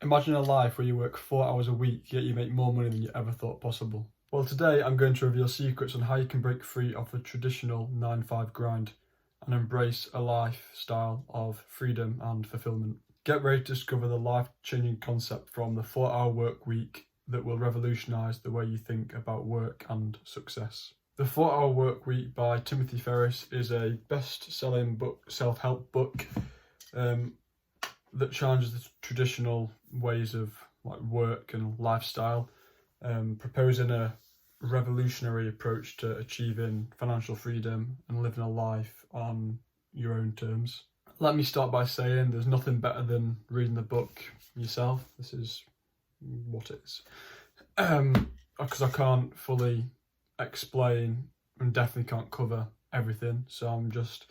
Imagine a life where you work 4 hours a week, yet you make more money than you ever thought possible. Well, today I'm going to reveal secrets on how you can break free of the traditional 9-to-5 grind and embrace a lifestyle of freedom and fulfillment. Get ready to discover the life-changing concept from the 4-hour work week that will revolutionise the way you think about work and success. The 4-Hour Work Week by Timothy Ferriss is a best-selling book, self-help book that challenges the traditional ways of work and lifestyle, proposing a revolutionary approach to achieving financial freedom and living a life on your own terms. Let me start by saying there's nothing better than reading the book yourself. This is what it is. Because I can't fully explain and definitely can't cover everything, so I'm just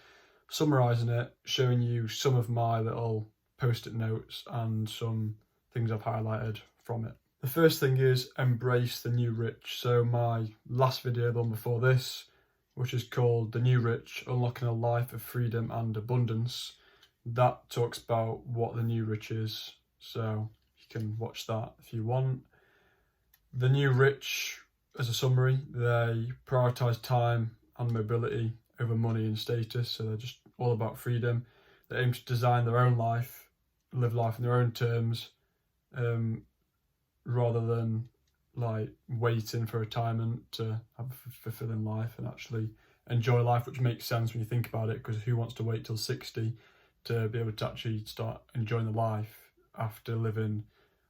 summarising it, showing you some of my little post-it notes and some things I've highlighted from it. The first thing is embrace the new rich. So my last video, the one before this, which is called The New Rich, Unlocking a Life of Freedom and Abundance, that talks about what the new rich is, so you can watch that if you want. The new rich, as a summary, they prioritise time and mobility over money and status, so they're just all about freedom. They aim to design their own life, live life in their own terms, rather than waiting for retirement to have a fulfilling life and actually enjoy life, which makes sense when you think about it, because who wants to wait till 60 to be able to actually start enjoying the life after living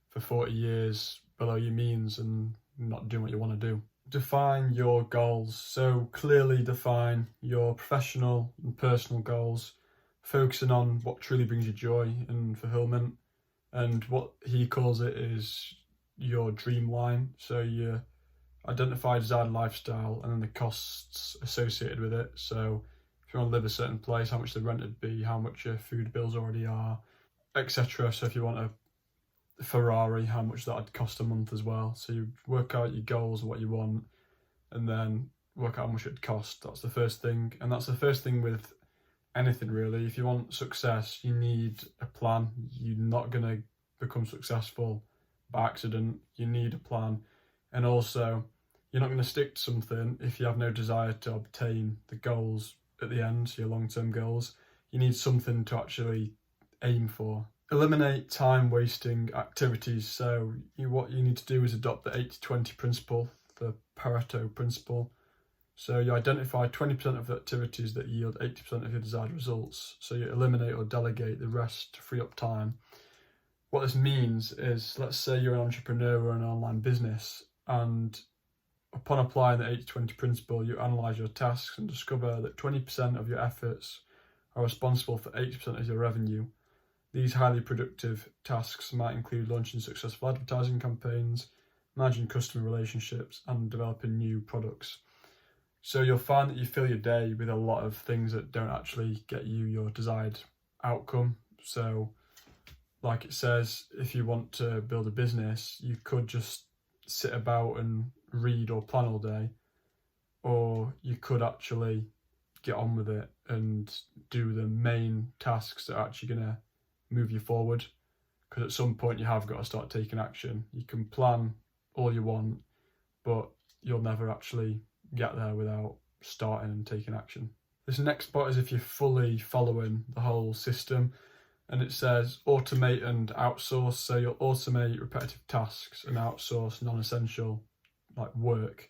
for 40 years below your means and not doing what you want to do. Define your goals. So clearly define your professional and personal goals, focusing on what truly brings you joy and fulfillment, and what he calls it is your dream line. So you identify desired lifestyle and then the costs associated with it. So if you want to live a certain place, how much the rent would be, how much your food bills already are, etc. So if you want a Ferrari, how much that would cost a month as well. So you work out your goals, what you want, and then work out how much it'd cost. That's the first thing, and that's the first thing with anything really. If you want success, you need a plan. You're not going to become successful by accident. You need a plan, and also you're not going to stick to something if you have no desire to obtain the goals at the end, so your long-term goals. You need something to actually aim for. Eliminate time-wasting activities. So what you need to do is adopt the 80-20 principle, the Pareto principle. So you identify 20% of the activities that yield 80% of your desired results. So you eliminate or delegate the rest to free up time. What this means is, let's say you're an entrepreneur or an online business, and upon applying the 80-20 principle, you analyse your tasks and discover that 20% of your efforts are responsible for 80% of your revenue. These highly productive tasks might include launching successful advertising campaigns, managing customer relationships, and developing new products. So you'll find that you fill your day with a lot of things that don't actually get you your desired outcome. So like it says, if you want to build a business, you could just sit about and read or plan all day, or you could actually get on with it and do the main tasks that are actually going to move you forward, because at some point you have got to start taking action. You can plan all you want, but you'll never actually get there without starting and taking action. This next part is if you're fully following the whole system, and it says automate and outsource. So you'll automate repetitive tasks and outsource non-essential work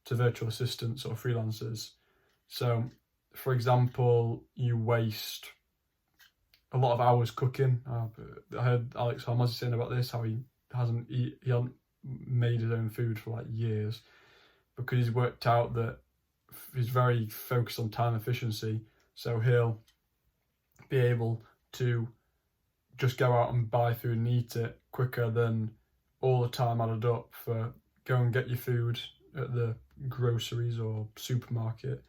to virtual assistants or freelancers. So for example, you waste a lot of hours cooking. I heard Alex Hormozi saying about this, how he hasn't made his own food for years, because he's worked out that he's very focused on time efficiency. So he'll be able to just go out and buy food and eat it quicker than all the time added up for go and get your food at the groceries or supermarket,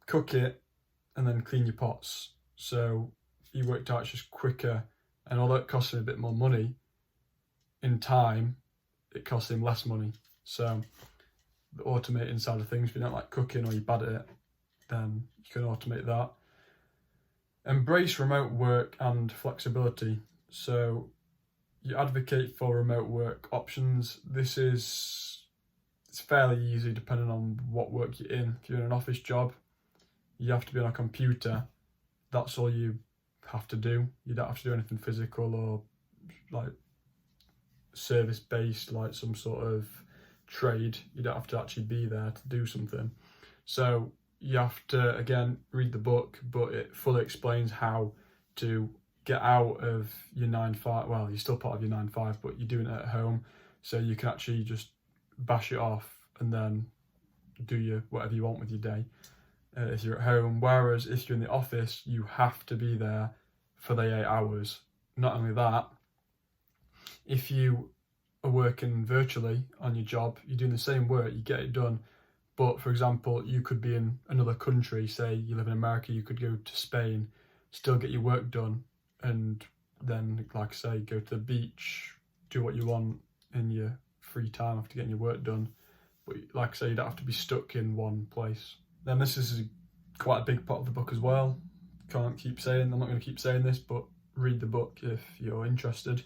cook it, and then clean your pots. So he worked out it's just quicker, and although it costs him a bit more money, in time it costs him less money. So the automating side of things, if you don't like cooking or you're bad at it, then you can automate that. Embrace remote work and flexibility. So you advocate for remote work options. It's fairly easy depending on what work you're in. If you're in an office job, you have to be on a computer. That's all you have to do. You don't have to do anything physical or like service based, like some sort of trade. You don't have to actually be there to do something. So you have to, again, read the book, but it fully explains how to get out of your 9-5. Well, you're still part of your 9-5, but you're doing it at home, so you can actually just bash it off and then do whatever you want with your day if you're at home. Whereas if you're in the office, you have to be there for the 8 hours. Not only that, if you are working virtually on your job, you're doing the same work, you get it done. But for example, you could be in another country, say you live in America, you could go to Spain, still get your work done, and then, like I say, go to the beach, do what you want in your free time after getting your work done. But like I say, you don't have to be stuck in one place. Then this is quite a big part of the book as well. I'm not going to keep saying this, but read the book if you're interested.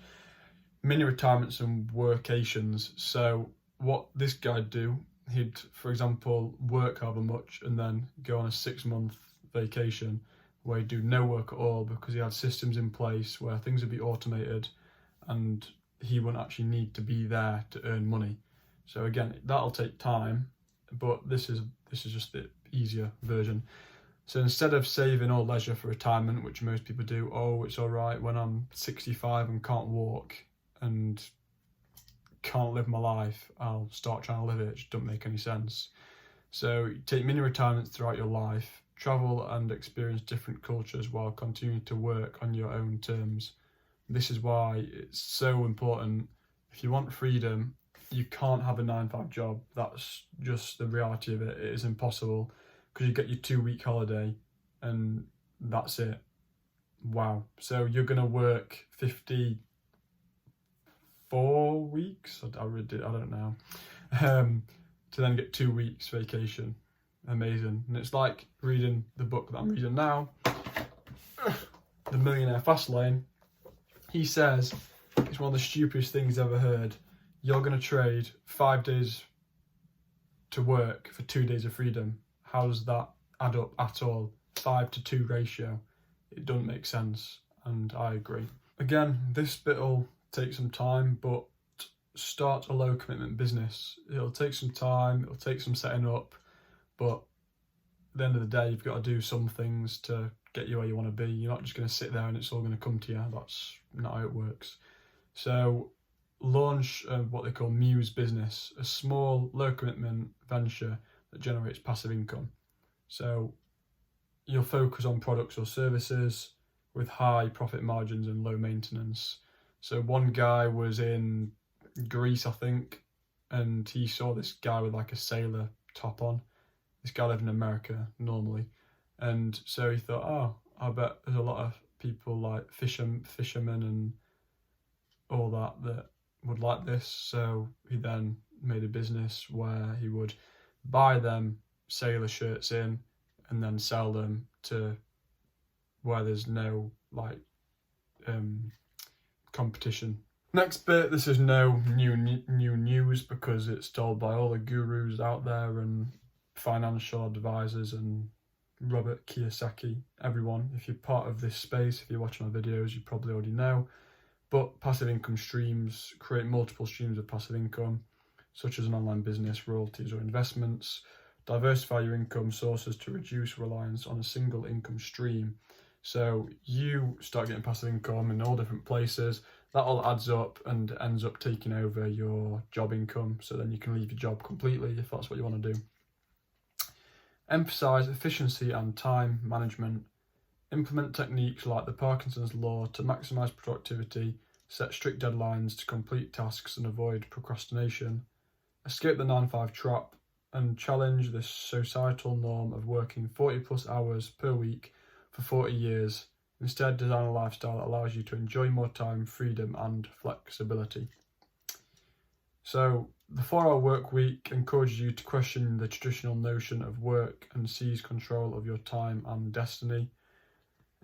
Mini retirements and workations. So what this guy'd do, he'd, for example, work however much and then go on a 6-month vacation where he'd do no work at all, because he had systems in place where things would be automated and he wouldn't actually need to be there to earn money. So again, that'll take time, but this is just the easier version. So instead of saving all leisure for retirement, which most people do, oh, it's all right when I'm 65 and can't walk and can't live my life, I'll start trying to live it. It just doesn't make any sense. So take mini retirements throughout your life, travel and experience different cultures while continuing to work on your own terms. This is why it's so important. If you want freedom, you can't have a 9-5 job. That's just the reality of it. It is impossible, because you get your 2-week holiday and that's it. Wow. So you're going to work 54 weeks? I don't know. To then get 2 weeks vacation. Amazing. And it's like reading the book that I'm reading now, The Millionaire Fastlane. He says it's one of the stupidest things I've ever heard. You're going to trade 5 days to work for 2 days of freedom. How does that add up at all? 5-to-2 ratio. It doesn't make sense, and I agree. Again, this bit'll take some time, but start a low commitment business. It'll take some time, it'll take some setting up, but at the end of the day, you've got to do some things to get you where you want to be. You're not just going to sit there and it's all going to come to you. That's not how it works. So launch what they call Muse Business, a small, low commitment venture that generates passive income. So you'll focus on products or services with high profit margins and low maintenance. So one guy was in Greece, I think, and he saw this guy with like a sailor top on. This guy lived in America normally, and so he thought, oh, I bet there's a lot of people like fishermen and all that would like this. So he then made a business where he would buy them sailor shirts in and then sell them to where there's no competition. Next bit, this is no new news, because it's told by all the gurus out there and financial advisors and Robert Kiyosaki, everyone. If you're part of this space, if you're watching my videos, you probably already know. But passive income streams, create multiple streams of passive income, such as an online business, royalties or investments. Diversify your income sources to reduce reliance on a single income stream. So you start getting passive income in all different places. That all adds up and ends up taking over your job income. So then you can leave your job completely if that's what you want to do. Emphasize efficiency and time management. Implement techniques like the Parkinson's law to maximize productivity. Set strict deadlines to complete tasks and avoid procrastination. Escape the 9-5 trap and challenge the societal norm of working 40 plus hours per week for 40 years. Instead, design a lifestyle that allows you to enjoy more time, freedom and flexibility. So the 4-hour work week encourages you to question the traditional notion of work and seize control of your time and destiny.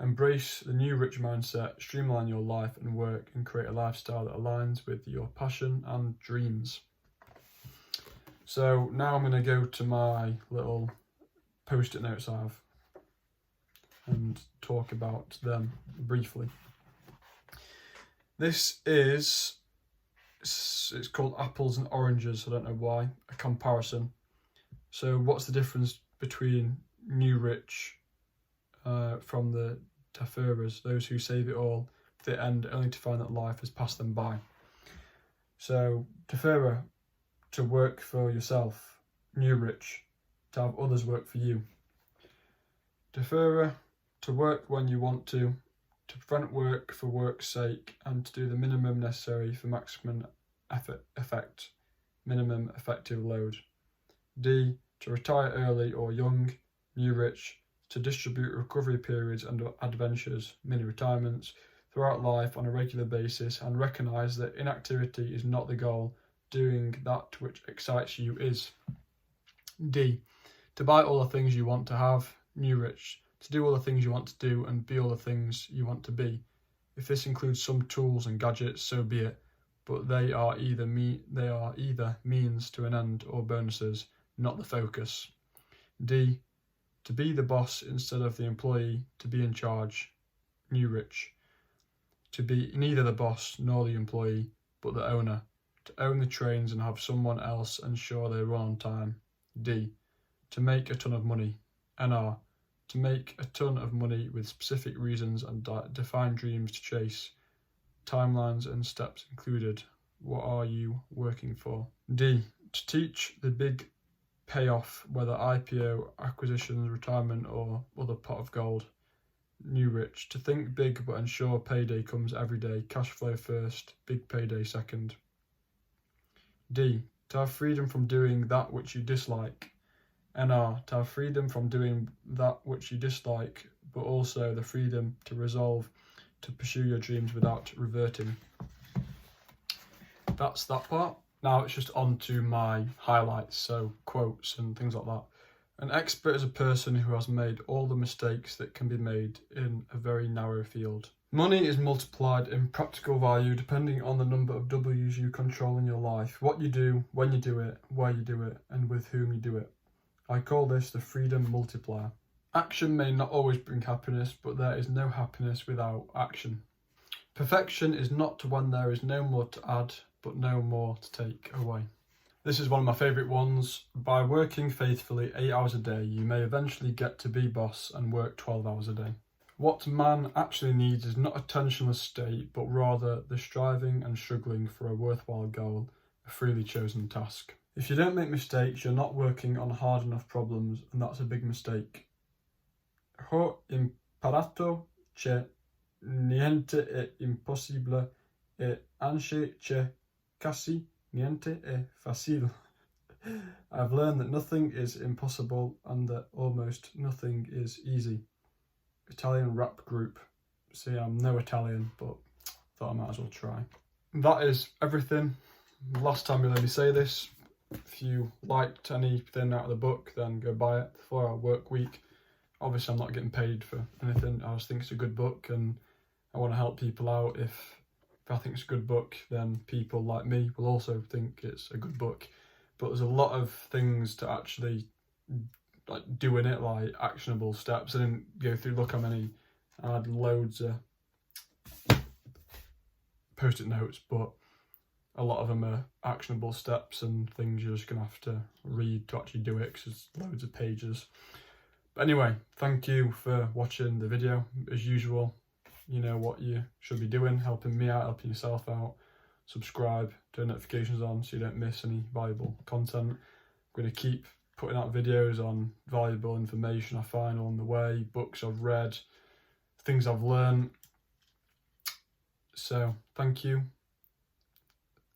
Embrace the new rich mindset, streamline your life and work, and create a lifestyle that aligns with your passion and dreams. So now I'm going to go to my little post-it notes I have and talk about them briefly. This is, it's called apples and oranges, I don't know why, a comparison. So what's the difference between new rich from the Tafuras, those who save it all to the end only to find that life has passed them by? So Tafura, to work for yourself. New rich, to have others work for you. Tafura, to work when you want to prevent work for work's sake, and to do the minimum necessary for maximum effect, minimum effective load. D, to retire early or young. New rich, to distribute recovery periods and adventures, mini retirements, throughout life on a regular basis, and recognise that inactivity is not the goal, doing that which excites you is. D, to buy all the things you want to have. New rich, to do all the things you want to do and be all the things you want to be. If this includes some tools and gadgets, so be it, but they are either means to an end or bonuses, not the focus. D, to be the boss instead of the employee, to be in charge. New rich, to be neither the boss nor the employee, but the owner, to own the trains and have someone else ensure they run on time. D, to make a ton of money. NR, to make a ton of money with specific reasons and defined dreams to chase. Timelines and steps included. What are you working for? D, to teach the big payoff, whether IPO, acquisitions, retirement, or other pot of gold. New rich, to think big but ensure payday comes every day, cash flow first, big payday second. D, to have freedom from doing that which you dislike. NR, to have freedom from doing that which you dislike, but also the freedom to resolve to pursue your dreams without reverting. That's that part. Now it's just on to my highlights, so quotes and things like that. An expert is a person who has made all the mistakes that can be made in a very narrow field. Money is multiplied in practical value depending on the number of W's you control in your life, what you do, when you do it, where you do it, and with whom you do it. I call this the freedom multiplier. Action may not always bring happiness, but there is no happiness without action. Perfection is not when there is no more to add, but no more to take away. This is one of my favourite ones. By working faithfully 8 hours a day, you may eventually get to be boss and work 12 hours a day. What man actually needs is not a tensionless state, but rather the striving and struggling for a worthwhile goal, a freely chosen task. If you don't make mistakes, you're not working on hard enough problems, and that's a big mistake. Ho imparato che niente è impossibile e anche che quasi niente è facile. I've learned that nothing is impossible and that almost nothing is easy. Italian rap group. See, I'm no Italian, but thought I might as well try. That is everything. Last time you'll hear me say this. If you liked anything out of the book, then go buy it. 4-hour work week. Obviously, I'm not getting paid for anything. I just think it's a good book, and I want to help people out. If I think it's a good book, then people like me will also think it's a good book. But there's a lot of things to actually do in it, like actionable steps. I didn't go through, look how many. I had loads of post-it notes, but a lot of them are actionable steps and things you're just going to have to read to actually do it, because there's loads of pages. But anyway, thank you for watching the video. As usual, you know what you should be doing, helping me out, helping yourself out. Subscribe, turn notifications on so you don't miss any valuable content. I'm going to keep putting out videos on valuable information I find along the way, books I've read, things I've learned. So thank you,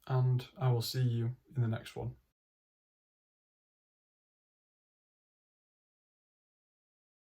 and I will see you in the next one.